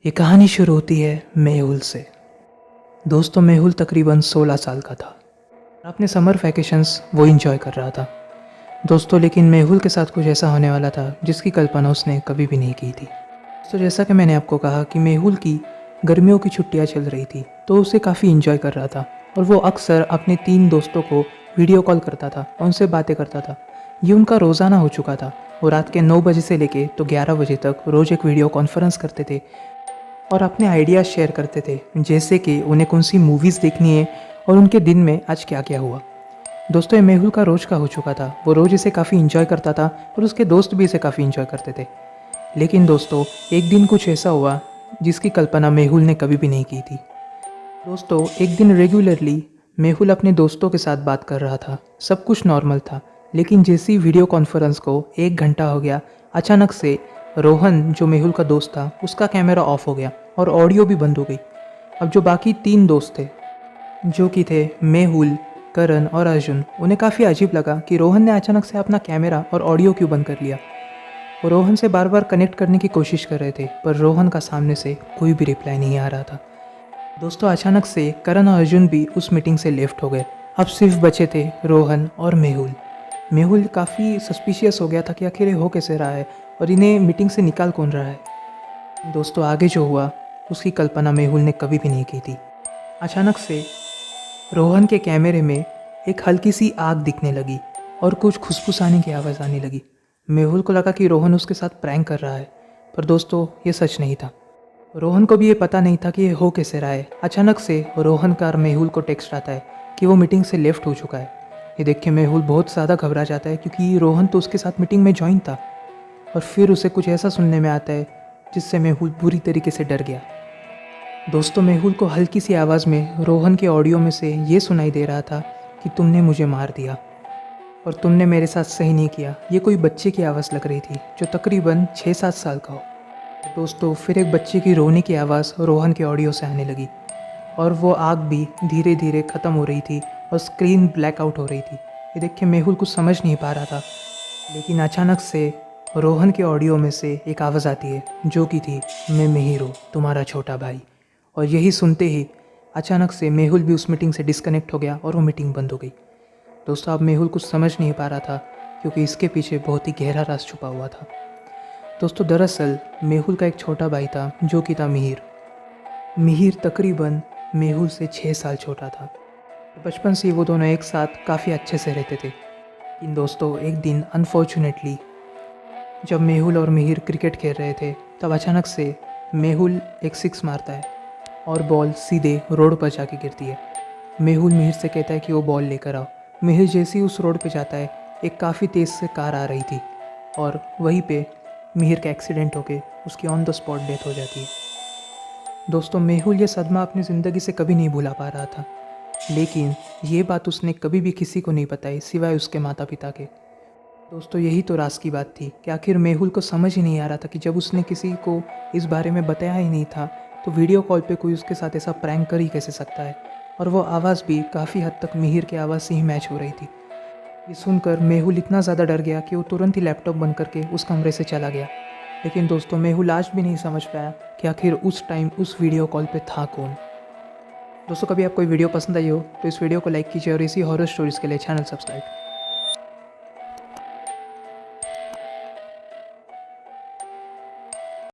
ये कहानी शुरू होती है मेहुल से। दोस्तों मेहुल तकरीबन 16 साल का था। अपने समर वैकेशंस वो इंजॉय कर रहा था। दोस्तों लेकिन मेहुल के साथ कुछ ऐसा होने वाला था जिसकी कल्पना उसने कभी भी नहीं की थी। तो जैसा कि मैंने आपको कहा कि मेहुल की गर्मियों की छुट्टियां चल रही थी तो उसे काफ़ी इंजॉय कर रहा था और वो अक्सर अपने 3 दोस्तों को वीडियो कॉल करता था और उनसे बातें करता था। ये उनका रोज़ाना हो चुका था। वो रात के 9 बजे से लेके तो 11 बजे तक रोज़ एक वीडियो कॉन्फ्रेंस करते थे और अपने आइडियाज़ शेयर करते थे, जैसे कि उन्हें कौन सी मूवीज़ देखनी है और उनके दिन में आज क्या क्या हुआ। दोस्तों ये मेहुल का रोज़ का हो चुका था। वो रोज़ इसे काफ़ी इंजॉय करता था और उसके दोस्त भी इसे काफ़ी इंजॉय करते थे। लेकिन दोस्तों एक दिन कुछ ऐसा हुआ जिसकी कल्पना मेहुल ने कभी भी नहीं की थी। दोस्तों एक दिन रेगुलरली मेहुल अपने दोस्तों के साथ बात कर रहा था। सब कुछ नॉर्मल था, लेकिन जैसी वीडियो कॉन्फ्रेंस को 1 घंटा हो गया, अचानक से रोहन जो मेहुल का दोस्त था उसका कैमरा ऑफ हो गया और ऑडियो भी बंद हो गई। अब जो बाकी 3 दोस्त थे जो कि थे मेहुल, करण और अर्जुन, उन्हें काफ़ी अजीब लगा कि रोहन ने अचानक से अपना कैमरा और ऑडियो क्यों बंद कर लिया। वो रोहन से बार बार कनेक्ट करने की कोशिश कर रहे थे पर रोहन का सामने से कोई भी रिप्लाई नहीं आ रहा था। दोस्तों अचानक से करण और अर्जुन भी उस मीटिंग से लेफ्ट हो गए। अब सिर्फ बचे थे रोहन और मेहुल। मेहुल काफ़ी सस्पिशियस हो गया था कि आखिर ये हो कैसे रहा है और इन्हें मीटिंग से निकाल कौन रहा है। दोस्तों आगे जो हुआ उसकी कल्पना मेहुल ने कभी भी नहीं की थी। अचानक से रोहन के कैमरे में एक हल्की सी आग दिखने लगी और कुछ खुशफुसाने की आवाज़ आने लगी। मेहुल को लगा कि रोहन उसके साथ प्रैंक कर रहा है, पर दोस्तों ये सच नहीं था। रोहन को भी ये पता नहीं था कि ये हो कैसे रहा है। अचानक से रोहन का मेहुल को टेक्स्ट आता है कि वो मीटिंग से लेफ्ट हो चुका है। ये देख के मेहुल बहुत ज़्यादा घबरा जाता है क्योंकि रोहन तो उसके साथ मीटिंग में ज्वाइन था। और फिर उसे कुछ ऐसा सुनने में आता है जिससे मेहुल बुरी तरीके से डर गया। दोस्तों मेहुल को हल्की सी आवाज़ में रोहन के ऑडियो में से ये सुनाई दे रहा था कि तुमने मुझे मार दिया और तुमने मेरे साथ सही नहीं किया। ये कोई बच्चे की आवाज़ लग रही थी जो तकरीबन 6-7 साल का हो। दोस्तों फिर एक बच्चे की रोने की आवाज़ रोहन के ऑडियो से आने लगी और वो आग भी धीरे धीरे ख़त्म हो रही थी और स्क्रीन ब्लैकआउट हो रही थी। ये देख के मेहुल कुछ समझ नहीं पा रहा था, लेकिन अचानक से रोहन के ऑडियो में से एक आवाज़ आती है जो कि थी, मैं मिहिर हूँ, तुम्हारा छोटा भाई। और यही सुनते ही अचानक से मेहुल भी उस मीटिंग से डिस्कनेक्ट हो गया और वो मीटिंग बंद हो गई। दोस्तों अब मेहुल कुछ समझ नहीं पा रहा था क्योंकि इसके पीछे बहुत ही गहरा राज छुपा हुआ था। दोस्तों दरअसल मेहुल का एक छोटा भाई था जो कि था मिहिर। मिहिर तकरीबन मेहुल से 6 साल छोटा था। बचपन से वो दोनों एक साथ काफ़ी अच्छे से रहते थे। इन दोस्तों एक दिन अनफॉर्चुनेटली जब मेहुल और मिहिर क्रिकेट खेल रहे थे तब अचानक से मेहुल एक सिक्स मारता है और बॉल सीधे रोड पर जाके गिरती है। मेहुल मिहिर से कहता है कि वो बॉल लेकर आओ। मिहिर जैसे ही उस रोड पे जाता है एक काफ़ी तेज़ से कार आ रही थी और वहीं पे मिहिर का एक्सीडेंट होके उसकी ऑन द स्पॉट डेथ हो जाती है। दोस्तों मेहुल ये सदमा अपनी ज़िंदगी से कभी नहीं भुला पा रहा था, लेकिन ये बात उसने कभी भी किसी को नहीं बताई सिवाय उसके माता पिता के। दोस्तों यही तो राज की बात थी कि आखिर मेहुल को समझ ही नहीं आ रहा था कि जब उसने किसी को इस बारे में बताया ही नहीं था तो वीडियो कॉल पे कोई उसके साथ ऐसा प्रैंक कर ही कैसे सकता है। और वो आवाज़ भी काफ़ी हद तक मिहिर की आवाज़ से ही मैच हो रही थी। ये सुनकर मेहुल इतना ज़्यादा डर गया कि वो तुरंत ही लैपटॉप बंद करके उस कमरे से चला गया। लेकिन दोस्तों मेहुल आज भी नहीं समझ पाया कि आखिर उस टाइम उस वीडियो कॉल पे था कौन। दोस्तों कभी आपको वीडियो पसंद आई हो तो इस वीडियो को लाइक कीजिए और इसी हॉरर स्टोरीज़ के लिए चैनल सब्सक्राइब